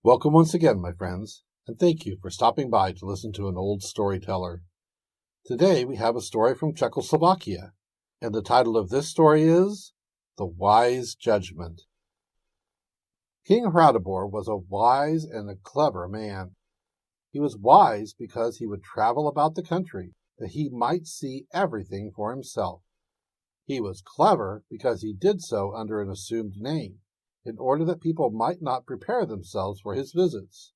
Welcome once again, my friends, and thank you for stopping by to listen to an old storyteller. Today we have a story from Czechoslovakia, and the title of this story is The Wise Judgement. King Radibor was a wise and a clever man. He was wise because he would travel about the country, that he might see everything for himself. He was clever because he did so under an assumed name, in order that people might not prepare themselves for his visits.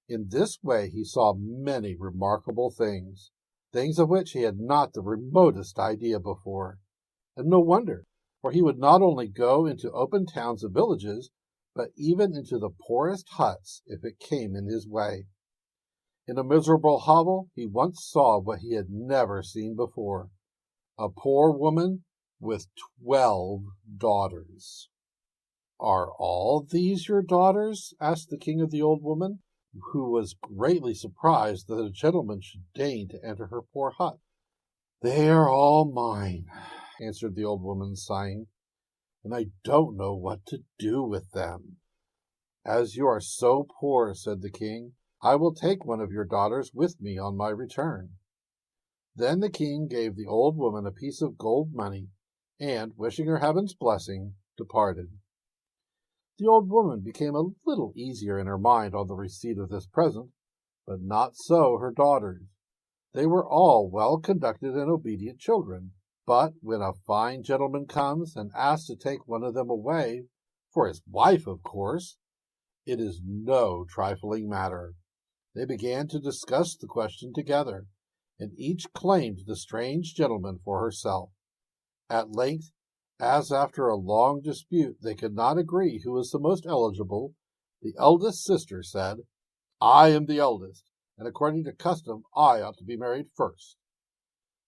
In this way he saw many remarkable things of which he had not the remotest idea before. And no wonder, for he would not only go into open towns and villages, but even into the poorest huts if it came in his way. In a miserable hovel he once saw what he had never seen before, a poor woman with 12 daughters. "Are all these your daughters?" asked the king of the old woman, who was greatly surprised that a gentleman should deign to enter her poor hut. "They are all mine," answered the old woman, sighing, "and I don't know what to do with them." "As you are so poor," said the king, "I will take one of your daughters with me on my return." Then the king gave the old woman a piece of gold money, and, wishing her heaven's blessing, departed. The old woman became a little easier in her mind on the receipt of this present, but not so her daughters. They were all well-conducted and obedient children, but when a fine gentleman comes and asks to take one of them away, for his wife, of course, it is no trifling matter. They began to discuss the question together, and each claimed the strange gentleman for herself. At length, as after a long dispute they could not agree who was the most eligible, the eldest sister said, "I am the eldest, and according to custom I ought to be married first."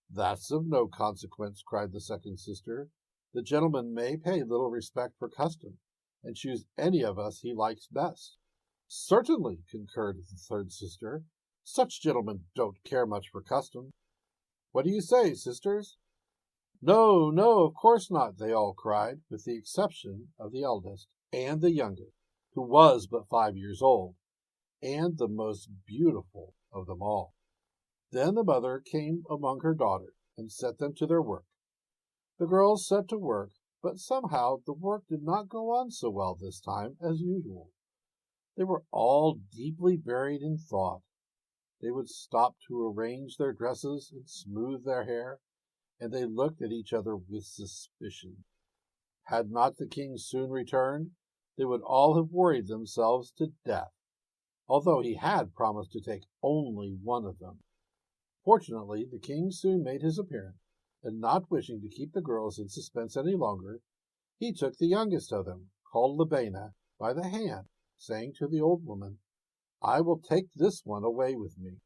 "That's of no consequence," cried the second sister. "The gentleman may pay little respect for custom, and choose any of us he likes best." "Certainly," concurred the third sister. "Such gentlemen don't care much for custom. What do you say, sisters?" "No, no, of course not," they all cried, with the exception of the eldest and the youngest, who was but 5 years old, and the most beautiful of them all. Then the mother came among her daughters and set them to their work. The girls set to work, but somehow the work did not go on so well this time as usual. They were all deeply buried in thought. They would stop to arrange their dresses and smooth their hair, and they looked at each other with suspicion. Had not the king soon returned, they would all have worried themselves to death, although he had promised to take only one of them. Fortunately, the king soon made his appearance, and not wishing to keep the girls in suspense any longer, he took the youngest of them, called Libena, by the hand, saying to the old woman, "I will take this one away with me."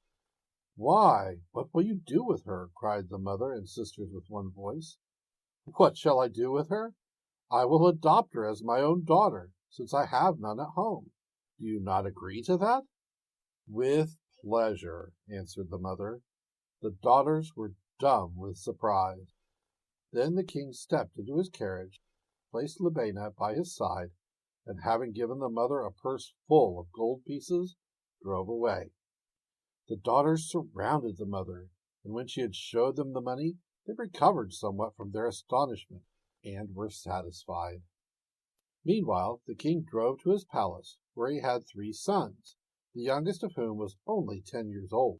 "Why, what will you do with her?" cried the mother and sisters with one voice. "What shall I do with her? I will adopt her as my own daughter, since I have none at home. Do you not agree to that?" "With pleasure," answered the mother. The daughters were dumb with surprise. Then the king stepped into his carriage, placed Libena by his side, and having given the mother a purse full of gold pieces, drove away. The daughters surrounded the mother, and when she had showed them the money, they recovered somewhat from their astonishment, and were satisfied. Meanwhile, the king drove to his palace, where he had 3 sons, the youngest of whom was only 10 years old.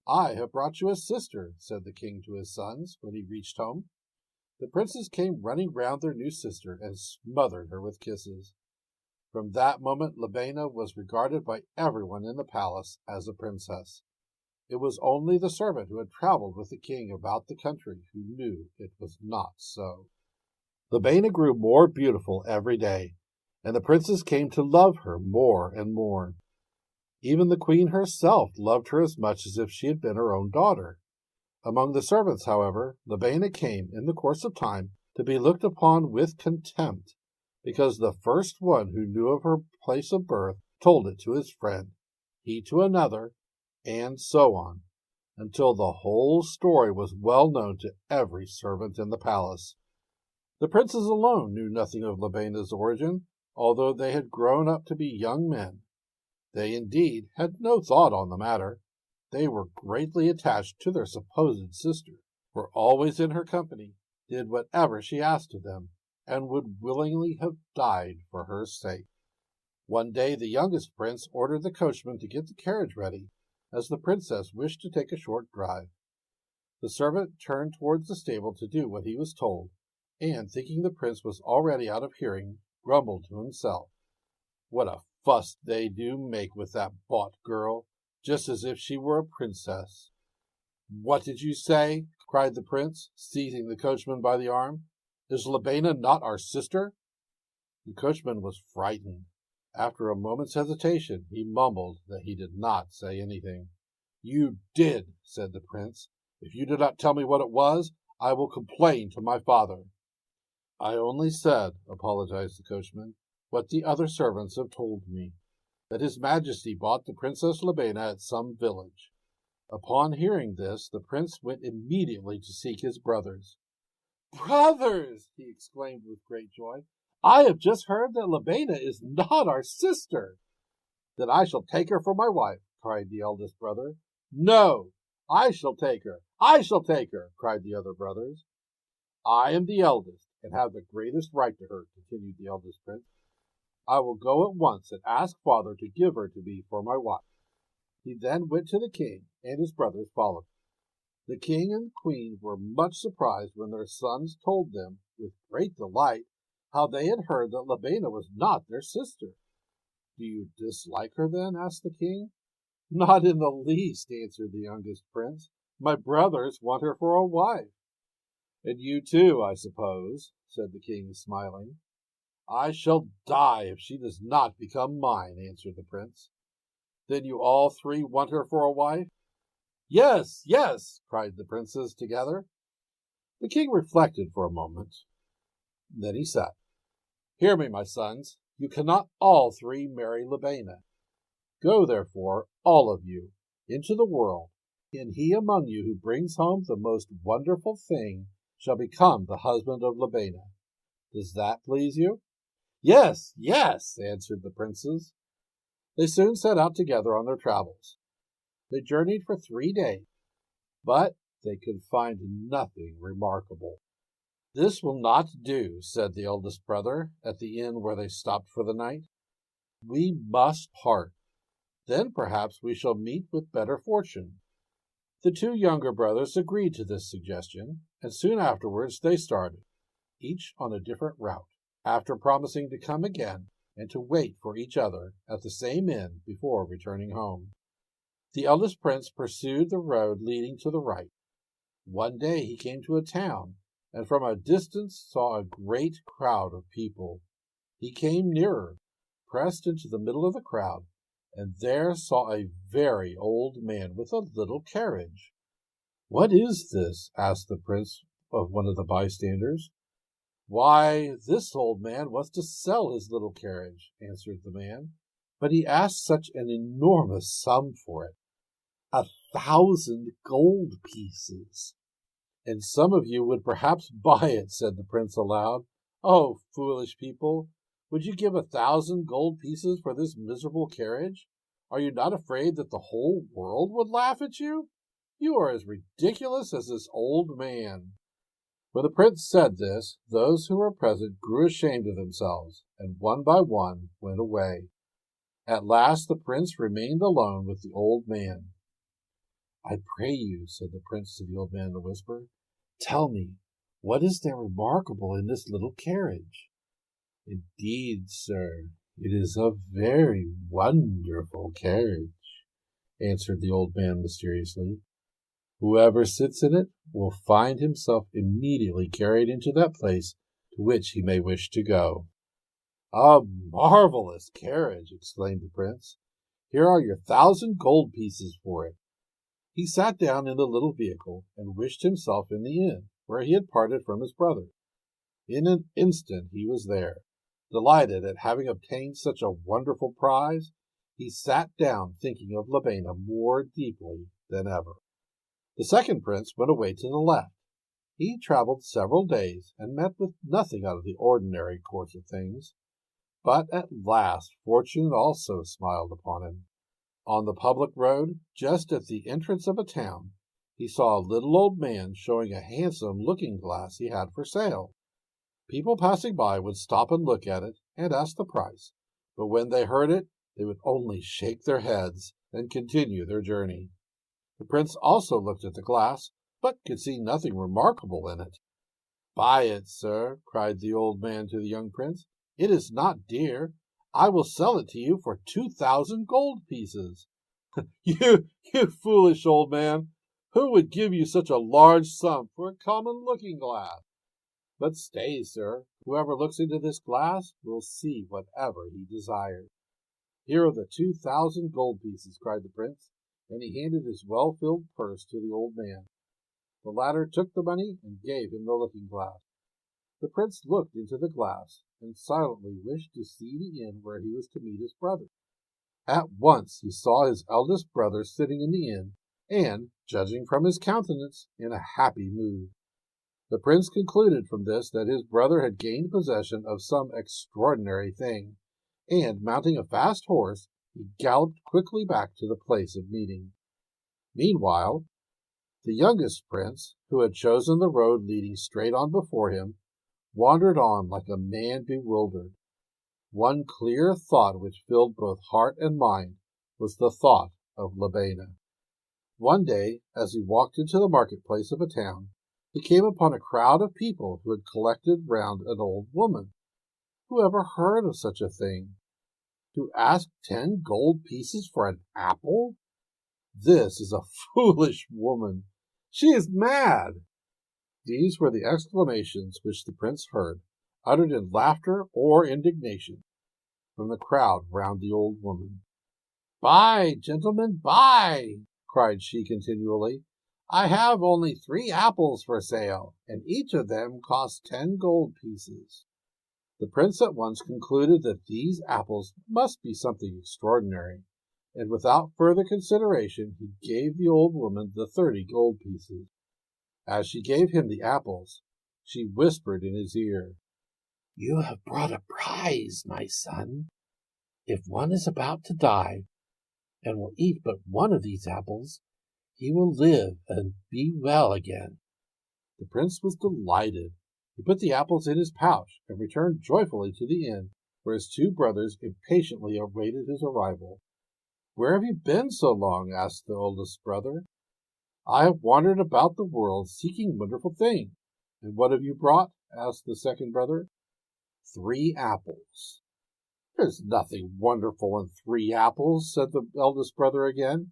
"I have brought you a sister," said the king to his sons, when he reached home. The princes came running round their new sister, and smothered her with kisses. From that moment Libena was regarded by everyone in the palace as a princess. It was only the servant who had traveled with the king about the country who knew it was not so. Libena grew more beautiful every day, and the princes came to love her more and more. Even the queen herself loved her as much as if she had been her own daughter. Among the servants, however, Libena came, in the course of time, to be looked upon with contempt, because the first one who knew of her place of birth told it to his friend, he to another, and so on, until the whole story was well known to every servant in the palace. The princes alone knew nothing of Libena's origin, although they had grown up to be young men, They indeed had no thought on the matter. They were greatly attached to their supposed sister, were always in her company, did whatever she asked of them, and would willingly have died for her sake. One day the youngest prince ordered the coachman to get the carriage ready, as the princess wished to take a short drive. The servant turned towards the stable to do what he was told, and, thinking the prince was already out of hearing, grumbled to himself, "What a fuss they do make with that bought girl, just as if she were a princess." "What did you say?" cried the prince, seizing the coachman by the arm. "Is Labaina not our sister?" The coachman was frightened. After a moment's hesitation, he mumbled that he did not say anything. "You did," said the prince. "If you do not tell me what it was, I will complain to my father." "I only said," apologized the coachman, "what the other servants have told me, that His Majesty bought the Princess Labaina at some village." Upon hearing this, the prince went immediately to seek his brothers. "Brothers!" he exclaimed with great joy. "I have just heard that Labaina is not our sister." "Then I shall take her for my wife," cried the eldest brother. "No, I shall take her. I shall take her," cried the other brothers. "I am the eldest, and have the greatest right to her," continued the eldest prince. "I will go at once and ask father to give her to me for my wife." He then went to the king, and his brothers followed. The king and queen were much surprised when their sons told them, with great delight, how they had heard that Labaina was not their sister. "Do you dislike her, then?" asked the king. "Not in the least," answered the youngest prince. "My brothers want her for a wife." "And you too, I suppose," said the king, smiling. "I shall die if she does not become mine," answered the prince. "Then you all three want her for a wife?" "Yes, yes," cried the princes together. The king reflected for a moment. Then he said, "Hear me, my sons. You cannot all three marry Labaina. Go, therefore, all of you, into the world, and he among you who brings home the most wonderful thing shall become the husband of Labaina. Does that please you?" "Yes, yes," answered the princes. They soon set out together on their travels. They journeyed for 3 days, but they could find nothing remarkable. "This will not do," said the eldest brother, at the inn where they stopped for the night. "We must part. Then perhaps we shall meet with better fortune." The 2 younger brothers agreed to this suggestion, and soon afterwards they started, each on a different route, after promising to come again and to wait for each other at the same inn before returning home. The eldest prince pursued the road leading to the right. One day he came to a town, and from a distance saw a great crowd of people. He came nearer, pressed into the middle of the crowd, and there saw a very old man with a little carriage. "What is this?" asked the prince of one of the bystanders. "Why, this old man wants to sell his little carriage," answered the man, "but he asks such an enormous sum for it, 1,000 gold pieces." "And some of you would perhaps buy it," said the prince aloud. "Oh, foolish people! Would you give 1,000 gold pieces for this miserable carriage? Are you not afraid that the whole world would laugh at you? You are as ridiculous as this old man." When the prince said this, those who were present grew ashamed of themselves, and one by one went away. At last the prince remained alone with the old man. "I pray you," said the prince to the old man in a whisper, "tell me, what is there remarkable in this little carriage?" "Indeed, sir, it is a very wonderful carriage," answered the old man mysteriously. "Whoever sits in it will find himself immediately carried into that place to which he may wish to go." "A marvelous carriage!" exclaimed the prince. "Here are your 1,000 gold pieces for it." He sat down in the little vehicle and wished himself in the inn where he had parted from his brother. In an instant he was there. Delighted at having obtained such a wonderful prize, he sat down thinking of Labaina more deeply than ever. The second prince went away to the left. He traveled several days and met with nothing out of the ordinary course of things. But at last fortune also smiled upon him. On the public road, just at the entrance of a town, he saw a little old man showing a handsome looking-glass he had for sale. People passing by would stop and look at it and ask the price, but when they heard it, they would only shake their heads and continue their journey. The prince also looked at the glass, but could see nothing remarkable in it. "Buy it, sir," cried the old man to the young prince. "It is not dear. I will sell it to you for 2,000 gold pieces." You foolish old man! Who would give you such a large sum for a common looking-glass? But stay, sir. Whoever looks into this glass will see whatever he desires. "Here are the 2,000 gold pieces," cried the prince, and he handed his well-filled purse to the old man. The latter took the money and gave him the looking-glass. The prince looked into the glass and silently wished to see the inn where he was to meet his brother. At once he saw his eldest brother sitting in the inn, and, judging from his countenance, in a happy mood. The prince concluded from this that his brother had gained possession of some extraordinary thing, and, mounting a fast horse, he galloped quickly back to the place of meeting. Meanwhile, the youngest prince, who had chosen the road leading straight on before him, wandered on like a man bewildered. One clear thought which filled both heart and mind was the thought of Labaina. One day, as he walked into the marketplace of a town, he came upon a crowd of people who had collected round an old woman. Who ever heard of such a thing? To ask 10 gold pieces for an apple? This is a foolish woman. She is mad. These were the exclamations which the prince heard, uttered in laughter or indignation, from the crowd round the old woman. "Buy, gentlemen, buy!" cried she continually. "I have only 3 apples for sale, and each of them costs 10 gold pieces." The prince at once concluded that these apples must be something extraordinary, and without further consideration he gave the old woman the 30 gold pieces. As she gave him the apples, she whispered in his ear, "You have brought a prize, my son. If one is about to die, and will eat but one of these apples, he will live and be well again." The prince was delighted. He put the apples in his pouch and returned joyfully to the inn, where his 2 brothers impatiently awaited his arrival. "Where have you been so long?" asked the oldest brother. "I have wandered about the world seeking wonderful things." "And what have you brought?" asked the second brother. 3 apples. "There's nothing wonderful in 3 apples," said the eldest brother again.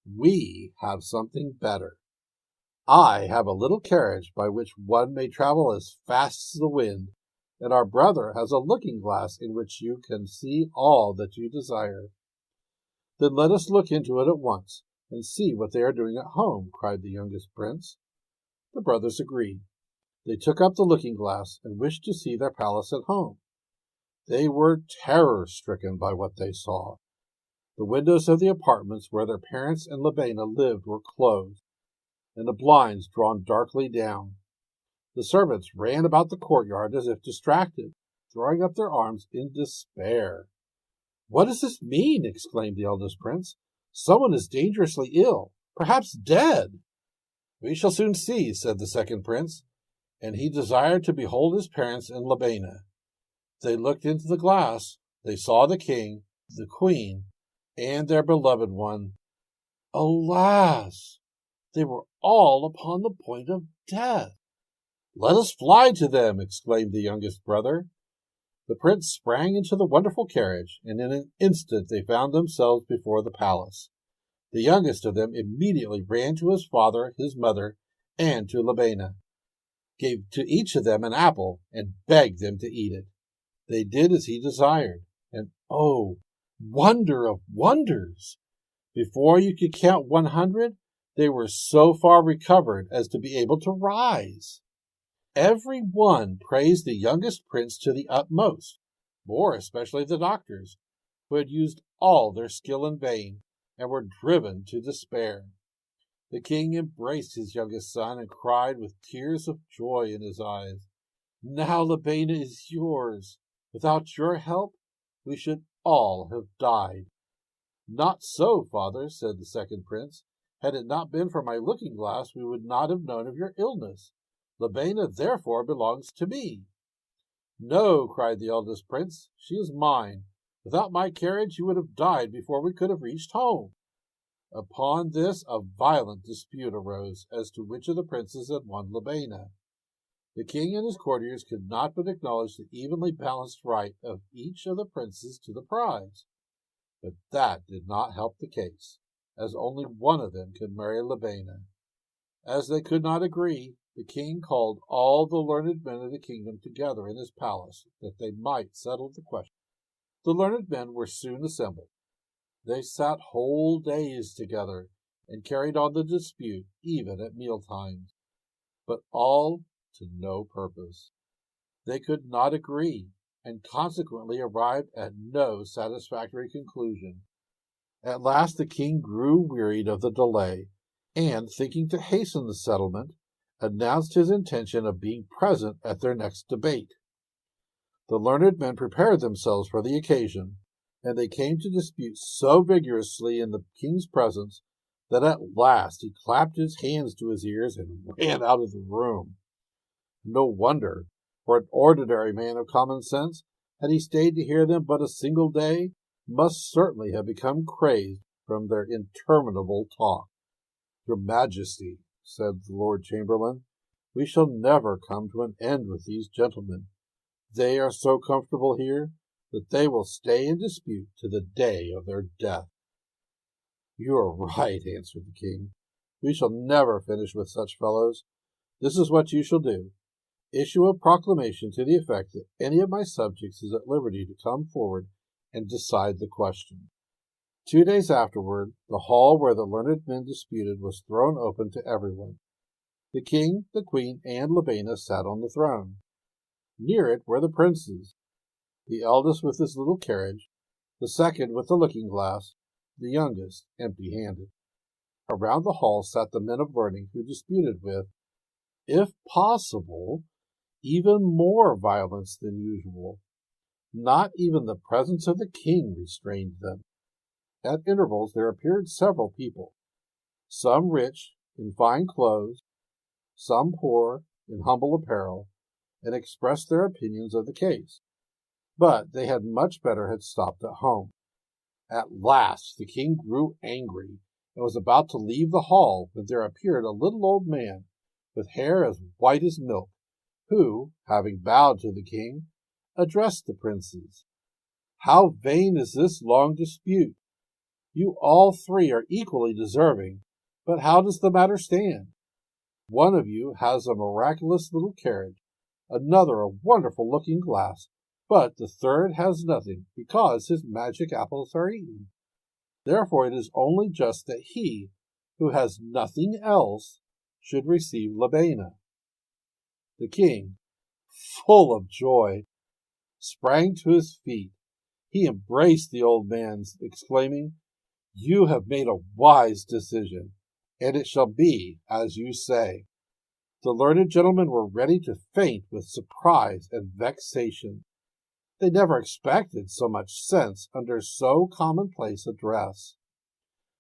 "We have something better. I have a little carriage by which one may travel as fast as the wind, and our brother has a looking-glass in which you can see all that you desire." "Then let us look into it at once, and see what they are doing at home," cried the youngest prince. The brothers agreed. They took up the looking-glass and wished to see their palace at home. They were terror-stricken by what they saw. The windows of the apartments where their parents and Labaina lived were closed, and the blinds drawn darkly down. The servants ran about the courtyard as if distracted, throwing up their arms in despair. "What does this mean?" exclaimed the eldest prince. "Someone is dangerously ill, perhaps dead." "We shall soon see," said the second prince, and he desired to behold his parents and Labaina. They looked into the glass. They saw the king, the queen, and their beloved one. Alas! They were all upon the point of death. "Let us fly to them!" exclaimed the youngest brother. The prince sprang into the wonderful carriage, and in an instant they found themselves before the palace. The youngest of them immediately ran to his father, his mother, and to Labaina, gave to each of them an apple, and begged them to eat it. They did as he desired, and oh, wonder of wonders! Before you could count 100, they were so far recovered as to be able to rise. Every one praised the youngest prince to the utmost, more especially the doctors, who had used all their skill in vain, and were driven to despair. The king embraced his youngest son and cried with tears of joy in his eyes, "Now Labaina is yours. Without your help, we should all have died." "Not so, father," said the second prince. "Had it not been for my looking-glass, we would not have known of your illness. Labaina therefore belongs to me." "No," cried the eldest prince, "she is mine. Without my carriage you would have died before we could have reached home." Upon this a violent dispute arose as to which of the princes had won Labaina. The king and his courtiers could not but acknowledge the evenly balanced right of each of the princes to the prize. But that did not help the case, as only one of them could marry Labaina. As they could not agree, the king called all the learned men of the kingdom together in his palace, that they might settle the question. The learned men were soon assembled. They sat whole days together, and carried on the dispute even at mealtimes, but all to no purpose. They could not agree, and consequently arrived at no satisfactory conclusion. At last the king grew wearied of the delay, and, thinking to hasten the settlement, announced his intention of being present at their next debate. The learned men prepared themselves for the occasion, and they came to dispute so vigorously in the king's presence that at last he clapped his hands to his ears and ran out of the room. No wonder, for an ordinary man of common sense, had he stayed to hear them but a single day, must certainly have become crazed from their interminable talk. "Your Majesty," said the Lord Chamberlain, "we shall never come to an end with these gentlemen. They are so comfortable here that they will stay in dispute to the day of their death." "You are right," answered the king. "We shall never finish with such fellows. This is what you shall do. Issue a proclamation to the effect that any of my subjects is at liberty to come forward and decide the question." 2 days afterward, the hall where the learned men disputed was thrown open to everyone. The king, the queen, and Labaina sat on the throne. Near it were the princes, the eldest with his little carriage, the second with the looking-glass, the youngest empty-handed. Around the hall sat the men of learning who disputed with, if possible, even more violence than usual. Not even the presence of the king restrained them. At intervals there appeared several people, some rich in fine clothes, some poor in humble apparel, and expressed their opinions of the case. But they had much better had stopped at home. At last the king grew angry and was about to leave the hall when there appeared a little old man with hair as white as milk, who, having bowed to the king, addressed the princes. "How vain is this long dispute! You all three are equally deserving, but how does the matter stand? One of you has a miraculous little carriage, another a wonderful looking-glass, but the third has nothing, because his magic apples are eaten. Therefore it is only just that he, who has nothing else, should receive Labaina." The king, full of joy, sprang to his feet. He embraced the old man, exclaiming, "You have made a wise decision, and it shall be as you say." The learned gentlemen were ready to faint with surprise and vexation. They never expected so much sense under so commonplace a dress.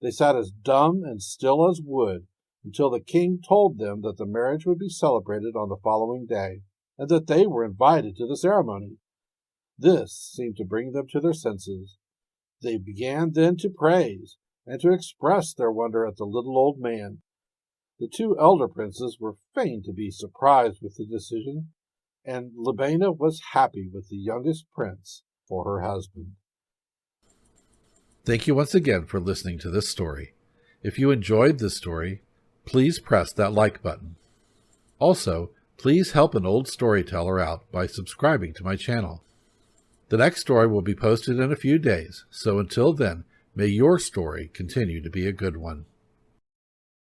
They sat as dumb and still as wood until the king told them that the marriage would be celebrated on the following day, and that they were invited to the ceremony. This seemed to bring them to their senses. They began then to praise and to express their wonder at the little old man. The 2 elder princes were fain to be surprised with the decision, and Labaina was happy with the youngest prince for her husband. Thank you once again for listening to this story. If you enjoyed this story, please press that like button. Also, please help an old storyteller out by subscribing to my channel. The next story will be posted in a few days, so until then, may your story continue to be a good one.